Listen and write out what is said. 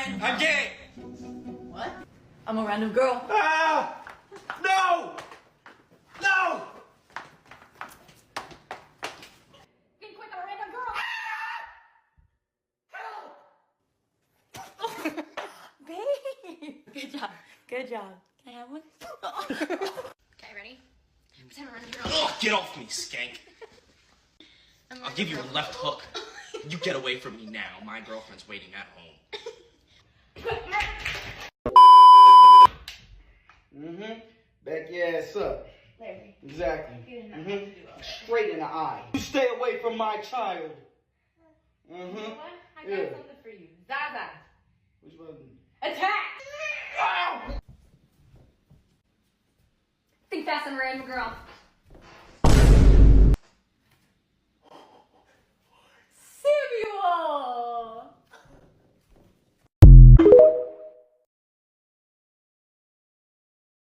random girl. I'm gay! What? I'm a random girl. Ah! No! No! Being quick, I'm a random girl. Babe! Good job. Good job. Can I have one? Okay, ready? Pretend I'm a random girl. Ugh, get off me, skank! I'll give you a left hook. You get away from me now. My girlfriend's waiting at home. Back your ass up. Larry. Exactly. You did not have to do all that. Straight in the eye. You stay away from my child. You know what? I got Yeah. something for you. Zaza. Which one? Attack! Ow! Think fast, I'm a random girl. Samuel!